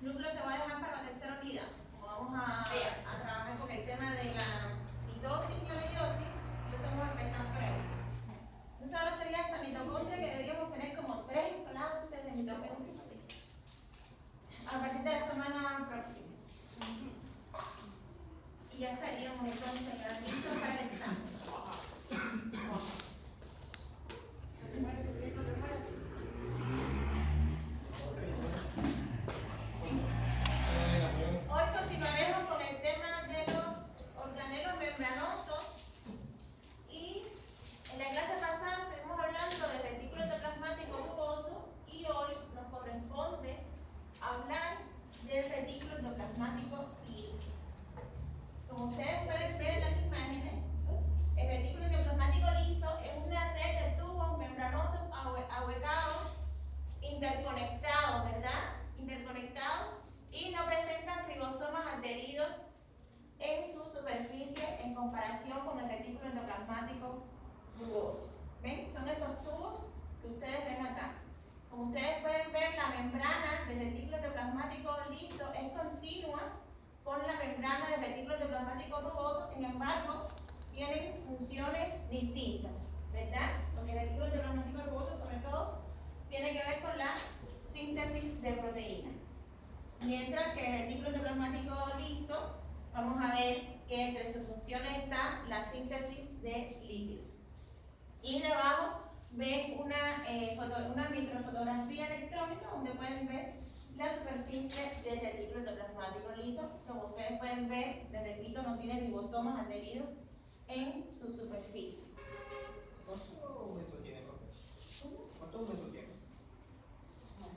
núcleo se va a dejar para la tercera unidad. Vamos a trabajar con el tema de la mitosis y la meiosis, entonces vamos a empezar por ahí. Entonces ahora sería esta mitocondria que deberíamos tener como 3 clases de mitocondria a partir de la semana próxima. Y ya estaríamos entonces listos para el examen. Hoy continuaremos con el tema de los organelos membranosos y en la clase pasada estuvimos hablando del retículo endoplasmático rugoso y hoy nos corresponde hablar del retículo endoplasmático liso. Como ustedes pueden ver en las imágenes, el retículo endoplasmático liso es una red de tubos membranosos ahuecados, interconectados, ¿verdad? Interconectados y no presentan ribosomas adheridos en su superficie en comparación con el retículo endoplasmático rugoso. ¿Ven? Son estos tubos que ustedes ven acá. Como ustedes pueden ver, la membrana del retículo endoplasmático liso es continua con la membrana del retículo endoplasmático rugoso, sin embargo, tienen funciones distintas, ¿verdad? Porque el retículo endoplasmático rugoso, sobre todo, tiene que ver con la síntesis de proteínas. Mientras que el retículo endoplasmático liso, vamos a ver que entre sus funciones está la síntesis de lípidos. Y debajo ven una microfotografía electrónica donde pueden ver la superficie del retículo endoplasmático liso. Como ustedes pueden ver, les repito, no tiene ribosomas adheridos en su superficie. ¿Cuánto metro tiene, profe? ¿Cuánto metro tiene? No sé.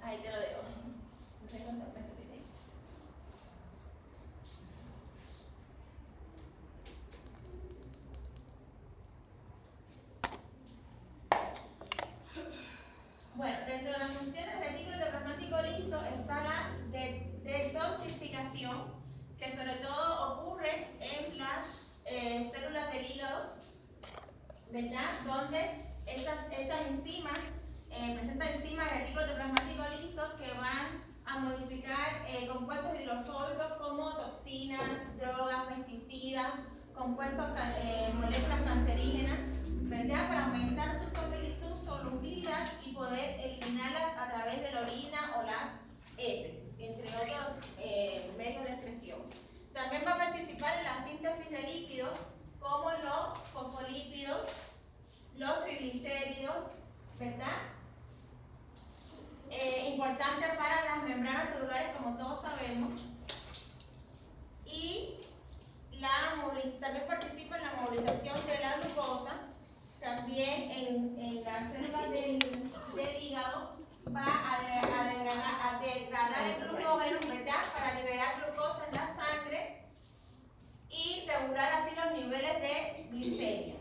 Ahí te lo dejo. No sé cuántos metros tiene. Bueno, dentro de las funciones del retículo endoplasmático liso está la detoxificación, que sobre todo ocurre en las células del hígado, ¿verdad? Donde esas enzimas, presentan enzimas del retículo endoplasmático liso que van a modificar compuestos hidrofóbicos como toxinas, drogas, pesticidas, compuestos, moléculas cancerígenas, ¿verdad? Para aumentar su solubilidad y poder eliminarlas a través de la orina o las heces, entre otros medios de excreción. También va a participar en la síntesis de lípidos como los fosfolípidos, los triglicéridos, ¿verdad? Importante para las membranas celulares, como todos sabemos. Y también participa en la movilización de la glucosa. También en las células del hígado va a degradar el glucógeno, ¿verdad? Para liberar glucosa en la sangre y regular así los niveles de glicemia.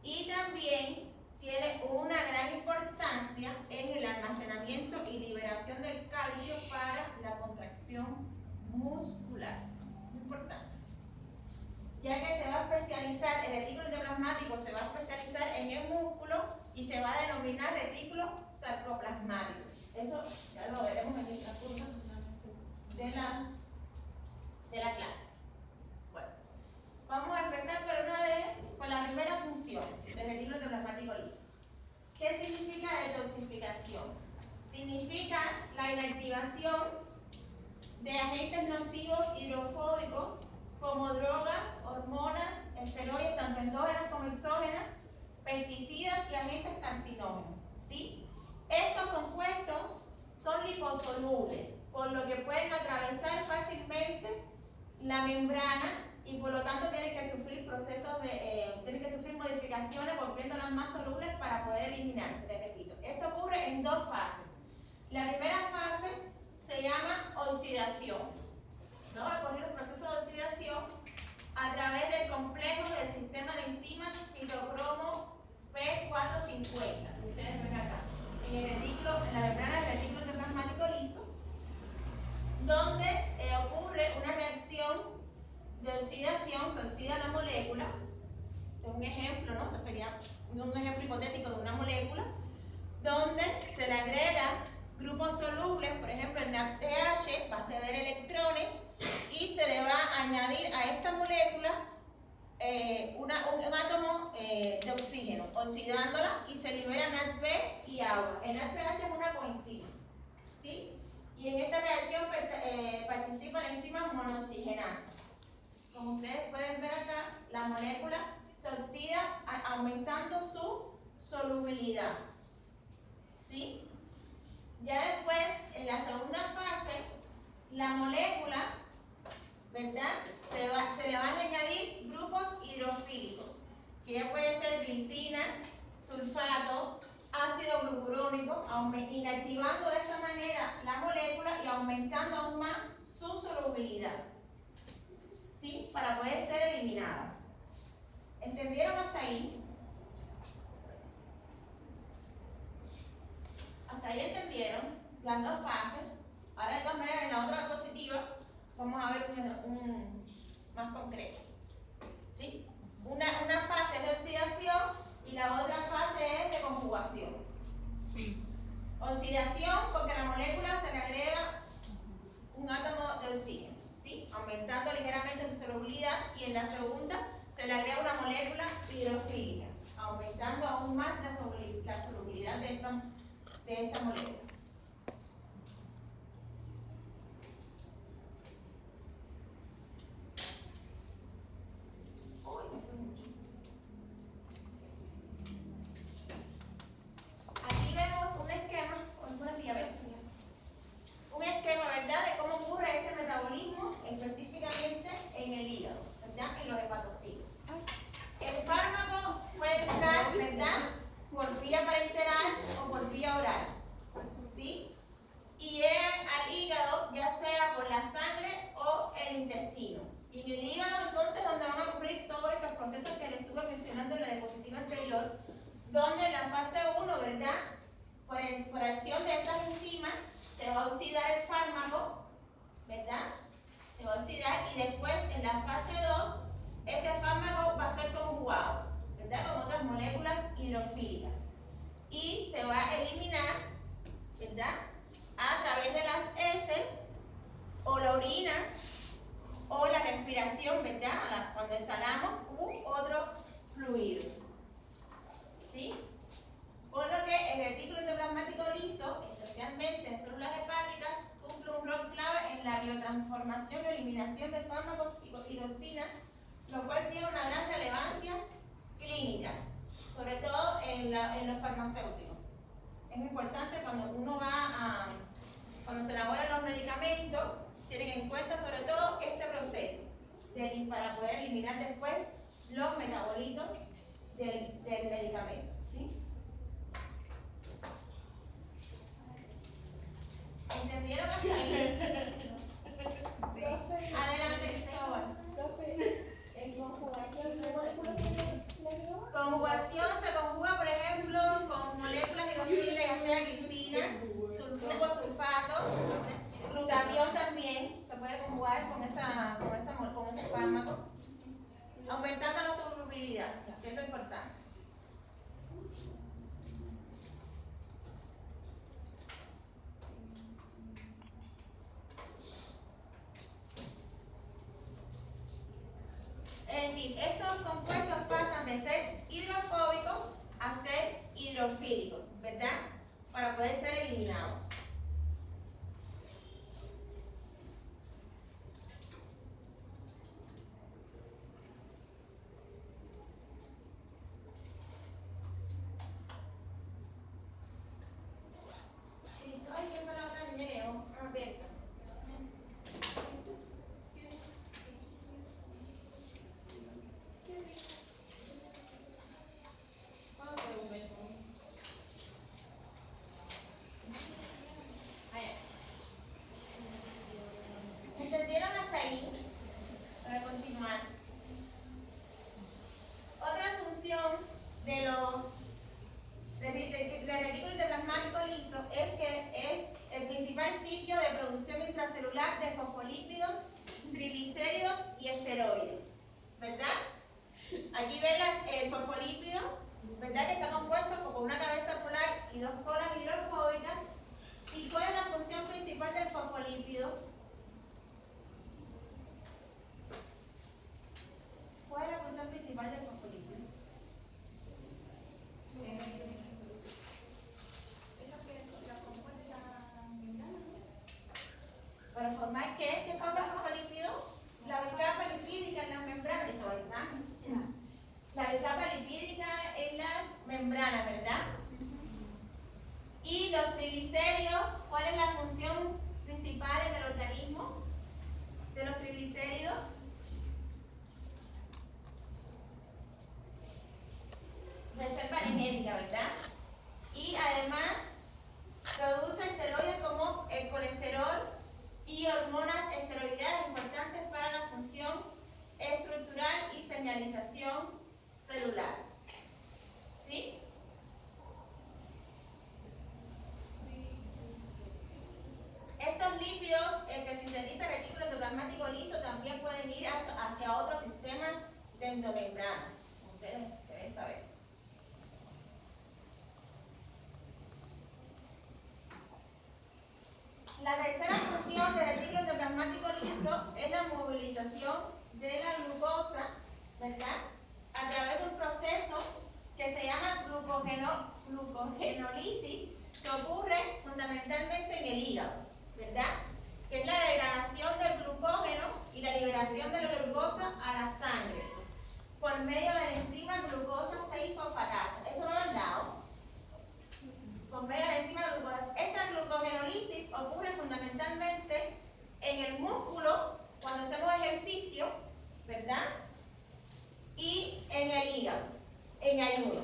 Y también tiene una gran importancia en el almacenamiento y liberación del calcio para la contracción muscular. Muy importante. Ya que se va a especializar, el retículo endoplasmático se va a especializar en el músculo y se va a denominar retículo sarcoplasmático. Eso ya lo veremos en el transcurso de la clase. Bueno, vamos a empezar por la primera función del retículo endoplasmático liso. ¿Qué significa detoxificación? Significa la inactivación de agentes nocivos hidrofóbicos como drogas, hormonas, esteroides, tanto endógenas como exógenas, pesticidas y agentes carcinógenos, ¿sí? Estos compuestos son liposolubles, por lo que pueden atravesar fácilmente la membrana y por lo tanto tienen que sufrir modificaciones volviéndolas más solubles para poder eliminarse, les repito. Esto ocurre en dos fases. La primera fase se llama oxidación. ¿No? Va a ocurrir un proceso de oxidación a través del complejo del sistema de enzimas citocromo P450, que ustedes ven acá, en la membrana del retículo endoplasmático liso, donde ocurre una reacción de oxidación, se oxida la molécula. Es un ejemplo, ¿no? Este sería un ejemplo hipotético de una molécula, donde se se le agrega grupos solubles, por ejemplo el NADPH va a ceder electrones y se le va a añadir a esta molécula un átomo de oxígeno, oxidándola y se libera NADP y agua. El NADPH es una coenzima, ¿sí? Y en esta reacción participa la enzima monooxigenasa. Como ustedes pueden ver acá, la molécula se oxida aumentando su solubilidad, ¿sí? Ya después, en la segunda fase, la molécula, ¿verdad? Se le van a añadir grupos hidrofílicos, que ya puede ser glicina, sulfato, ácido glucurónico, inactivando de esta manera la molécula y aumentando aún más su solubilidad, ¿sí? Para poder ser eliminada. ¿Entendieron hasta ahí? Hasta ahí entendieron las dos fases. Ahora de todas maneras en la otra diapositiva vamos a ver un más concreto, ¿sí? Una fase es de oxidación y la otra fase es de conjugación. Oxidación porque a la molécula se le agrega un átomo de oxígeno, ¿sí? Aumentando ligeramente su solubilidad, y en la segunda se le agrega una molécula hidrofílica, aumentando aún más la solubilidad de esta molécula. Aquí vemos un esquema, ¿verdad?, de cómo ocurre este metabolismo específicamente en el hígado, ¿verdad?, en los hepatocitos. El fármaco puede entrar, ¿verdad?, por vía parenteral o por vía oral, ¿sí? Y llegan al hígado ya sea por la sangre o el intestino. Y en el hígado entonces donde van a ocurrir todos estos procesos que les estuve mencionando en la diapositiva anterior, donde en la fase 1, ¿verdad?, por acción de estas enzimas se va a oxidar el fármaco, ¿verdad? Se va a oxidar, y después en la fase 2 este fármaco va a ser conjugado, ¿verdad?, con otras moléculas hidrofílicas y se va a eliminar, ¿verdad?, a través de las heces o la orina o la respiración, ¿verdad?, cuando exhalamos, u otros fluidos, ¿sí? Por lo que el retículo endoplasmático liso, especialmente en células hepáticas, cumple un rol clave en la biotransformación y eliminación de fármacos y toxinas, lo cual tiene una gran relevancia clínica, sobre todo en los farmacéuticos. Es muy importante cuando se elaboran los medicamentos, tienen en cuenta sobre todo este proceso para poder eliminar después los metabolitos del medicamento, ¿sí? ¿Entendieron hasta ahí? Adelante, Cristóbal. Conjugación se conjuga, por ejemplo, con moléculas hidrofílicas, ya sea glicina, grupo sulfato, glutatión también se puede conjugar con ese fármaco, aumentando la solubilidad, que es lo importante. Es decir, estos compuestos pasan de ser hidrofóbicos a ser hidrofílicos, ¿verdad?, para poder ser eliminados. Ay, ¿quién fue la otra niña que llegó? Berta. ¿Entendieron hasta ahí? Para continuar. Otra función del retículo endoplasmático liso es que es el principal sitio de producción intracelular de fosfolípidos, triglicéridos y esteroides, ¿verdad? Aquí ven el fosfolípido ¿verdad? Que está compuesto por una cabeza polar y dos colas hidrofóbicas. ¿Y cuál es la función principal del fosfolípido? ¿Cuál es la función principal del fosfolípido? ¿Para formar qué? ¿Qué forma el fosfolípido? La bicapa lipídica en las membranas. Eso es sangre. La bicapa lipídica en las membranas, ¿verdad? Y los triglicéridos, ¿cuál es la función principal en el organismo de los triglicéridos? Reserva energética, ¿verdad? Y además produce esteroides como el colesterol y hormonas esteroideas importantes para la función estructural y señalización celular. ¿Sí? Estos lípidos que sintetiza el retículo endoplasmático liso también pueden ir hacia otros sistemas de endomembrana. Ustedes deben saber. La tercera función del retículo endoplasmático liso es la movilización de la glucosa, ¿verdad? A través de un proceso que se llama glucogenólisis, que ocurre fundamentalmente en el hígado, ¿verdad? Que es la degradación del glucógeno y la liberación de la glucosa a la sangre por medio de la enzima glucosa 6-fosfatasa. ¿Eso no lo han dado? Por medio de la enzima glucosa. Esta glucogenólisis ocurre fundamentalmente en el músculo cuando hacemos ejercicio, ¿verdad? Y en el hígado, en ayuno.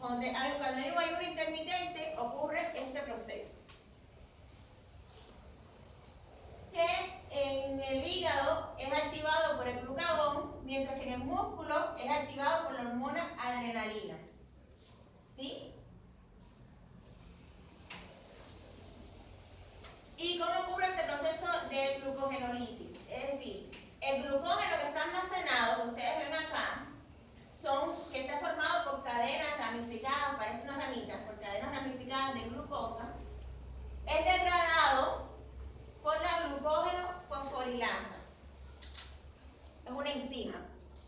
Cuando hay un ayuno intermitente ocurre este proceso. Que en el hígado es activado por el glucagón, mientras que en el músculo es activado por la hormona adrenalina. ¿Sí? ¿Y cómo ocurre este proceso de glucogenólisis? Es decir, el glucógeno que está almacenado, que ustedes ven acá, que está formado por cadenas ramificadas, parece una ramita, por cadenas ramificadas de glucosa, es degradado por la glucógeno fosforilasa. Es una enzima,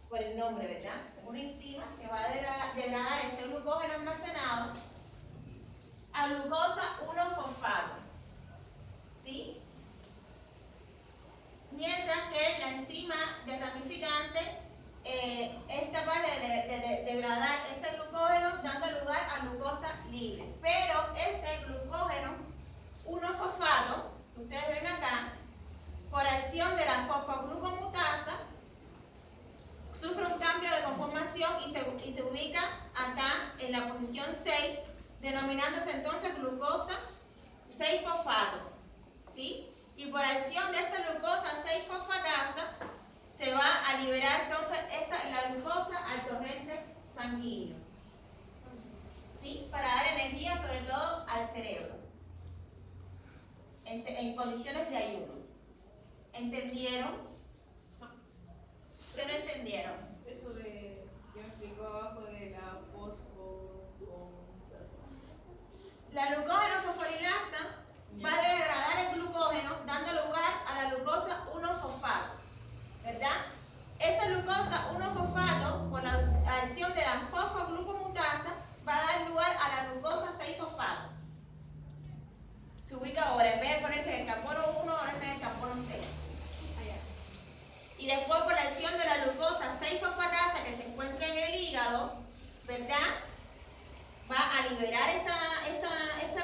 por el nombre, ¿verdad? Es una enzima que va a degradar ese glucógeno almacenado a glucosa 1-fosfato. ¿Sí? Mientras que la enzima de ramificante es capaz de degradar ese glucógeno dando lugar a glucosa libre. Pero ese glucógeno 1-fosfato, que ustedes ven acá, por acción de la fosfoglucomutasa, sufre un cambio de conformación y se ubica acá en la posición 6, denominándose entonces glucosa 6-fosfato. ¿Sí? Y por acción de esta glucosa 6-fosfatasa se va a liberar entonces la glucosa al torrente sanguíneo. ¿Sí? Para dar energía sobre todo al cerebro en condiciones de ayuno. ¿Entendieron? ¿Qué no entendieron? Eso de que me explicó abajo de la fosfoglucomutasa. La glucógeno fosforilasa va a degradar el glucógeno dando lugar a la glucosa 1-fosfato, ¿verdad? Esa glucosa 1-fosfato, por la acción de la fosfoglucomutasa, va a dar lugar a la glucosa 6-fosfato. Se ubica ahora, en vez de ponerse en el carbono 1, ahora está en el carbono 6. Y después por la acción de la glucosa 6-fosfatasa que se encuentra en el hígado, ¿verdad? Va a liberar este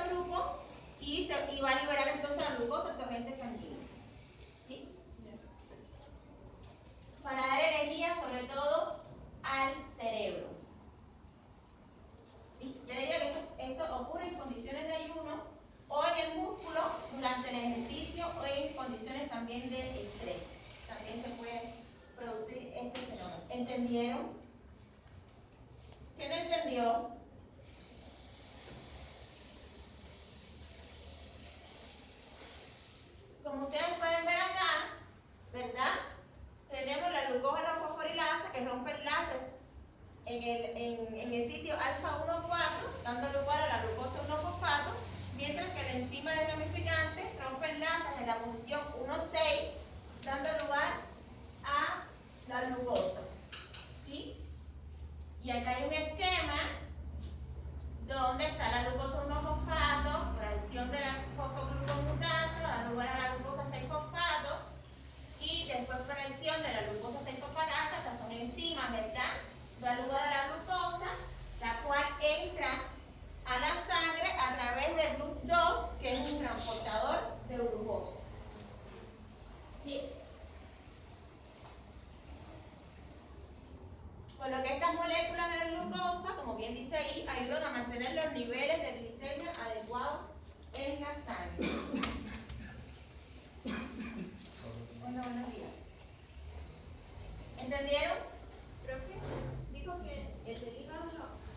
grupo y va a liberar entonces la glucosa al torrente sanguíneo. ¿Sí? Para dar energía sobre todo al cerebro. ¿Sí? Yo le digo que esto ocurre en condiciones de ayuno o en el músculo durante el ejercicio o en condiciones también de estrés. También se puede producir este fenómeno. ¿Entendieron? ¿Quién no entendió? Como ustedes pueden ver acá, ¿verdad? Tenemos la glucógeno fosforilasa que rompe enlaces en el sitio alfa glucosa. ¿Sí? Por lo que estas moléculas de glucosa, como bien dice ahí, ayudan a mantener los niveles de glicemia adecuados en la sangre. Hola, buenos días. ¿Entendieron? Profe, dijo que el del hígado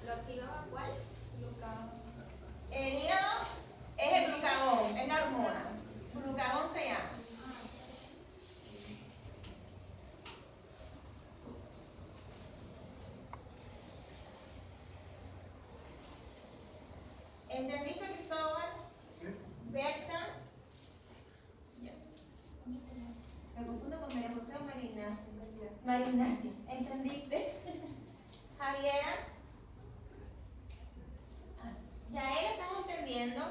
lo activaba ¿cuál? Glucagón. El hígado es el glucagón, es la hormona. Glucagón se llama. ¿Entendiste, Cristóbal? Sí. Berta. Ya. Me confundo con María José o María Ignacia. María Ignacia. ¿Entendiste? Javiera. ¿Ya él estás entendiendo?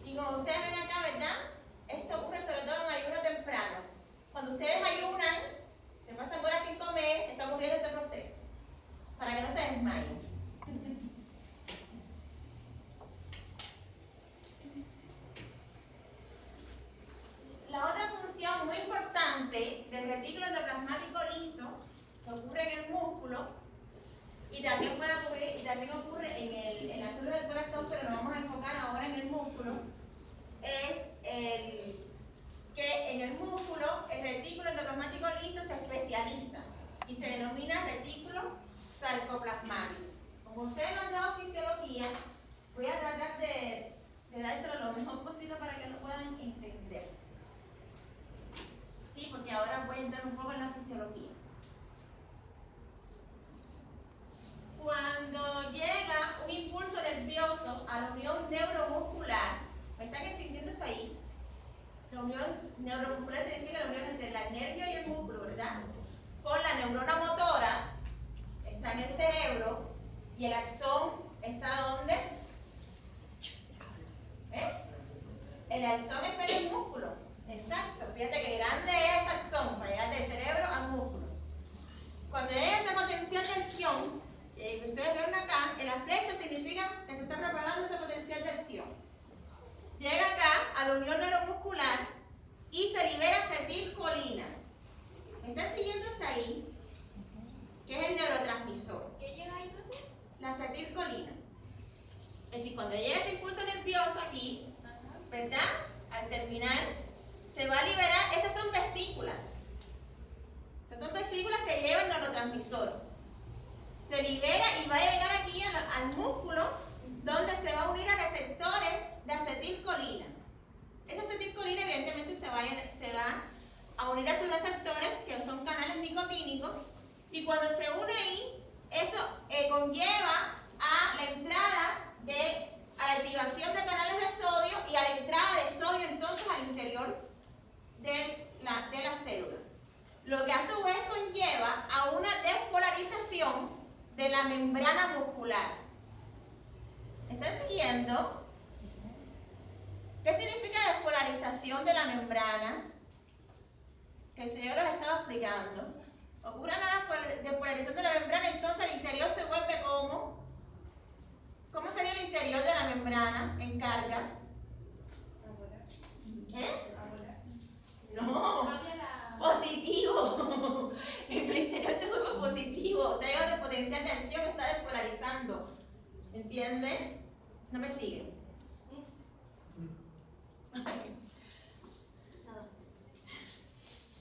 Y como ustedes ven acá, ¿verdad? Esto ocurre sobre todo en ayuno temprano. Cuando ustedes ayunan, se pasan horas sin comer, está ocurriendo este proceso. Para que no se desmayen. La otra función muy importante del retículo endoplasmático liso, que ocurre en el músculo, y también ocurre en las células del corazón, pero nos vamos a enfocar ahora en el músculo, es que en el músculo el retículo endoplasmático liso se especializa y se denomina retículo sarcoplasmático. Como ustedes me han dado fisiología, voy a tratar de dárselo lo mejor posible para que lo puedan entender. Sí, porque ahora voy a entrar un poco en la fisiología. Cuando llega un impulso nervioso a la unión neuromuscular, ¿me están entendiendo esto ahí? La unión neuromuscular significa la unión entre el nervio y el músculo, ¿verdad? Con la neurona motora, está en el cerebro, y el axón está ¿dónde? El axón está en el músculo. Exacto, fíjate que grande es ese axón para llegar del cerebro al músculo. Cuando llega esa potencial tensión, ustedes ven acá, en la flecha significa que se está propagando esa potencial tensión. Llega acá a la unión neuromuscular y se libera acetilcolina. ¿Me están siguiendo hasta ahí? Que es el neurotransmisor. ¿Qué llega ahí, profe? La acetilcolina. Es decir, cuando llega ese impulso nervioso aquí, ¿verdad? Al terminar, se va a liberar, estas son vesículas. Estas son vesículas que llevan el neurotransmisor. Se libera y va a llegar aquí al músculo, donde se va a unir a receptores de acetilcolina. Esa acetilcolina evidentemente se va a unir a sus receptores, que son canales nicotínicos, y cuando se une ahí, eso conlleva a la entrada a la activación de canales de sodio y a la entrada de sodio entonces al interior de la célula. Lo que a su vez conlleva a una despolarización de la membrana muscular. ¿Están siguiendo? ¿Qué significa despolarización de la membrana? Que el señor los estaba explicando. Ocurre una despolarización de la membrana, entonces el interior se vuelve como. ¿Cómo sería el interior de la membrana en cargas? No, positivo. El interior se vuelve positivo. Usted hay una potencial tensión, está despolarizando. ¿Entienden? ¿No me siguen?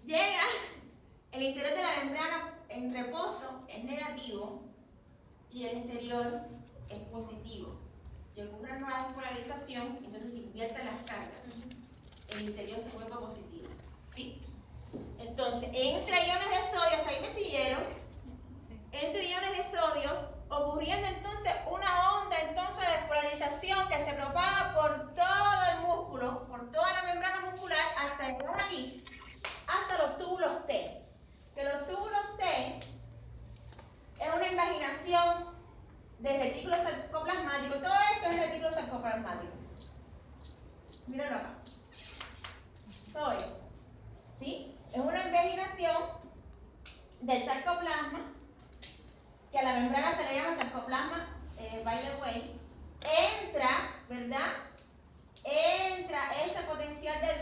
Llega el interior de la membrana en reposo, es negativo, y el exterior es positivo. Si ocurre una despolarización, entonces se invierten las cargas. El interior se vuelve positivo. ¿Sí? Entonces, entre iones de sodio, hasta ahí me siguieron, entre iones de sodio, ocurriendo entonces una onda entonces de despolarización que se propaga por todo el músculo, por toda la membrana muscular, hasta llegar aquí, hasta los túbulos T. Que los túbulos T es una invaginación del retículo sarcoplasmático. Todo esto es retículo sarcoplasmático. Míralo acá. Todo esto. ¿Sí? Es una invaginación del sarcoplasma a la membrana se le llama sarcoplasma, by the way, entra, ¿verdad? Entra ese potencial del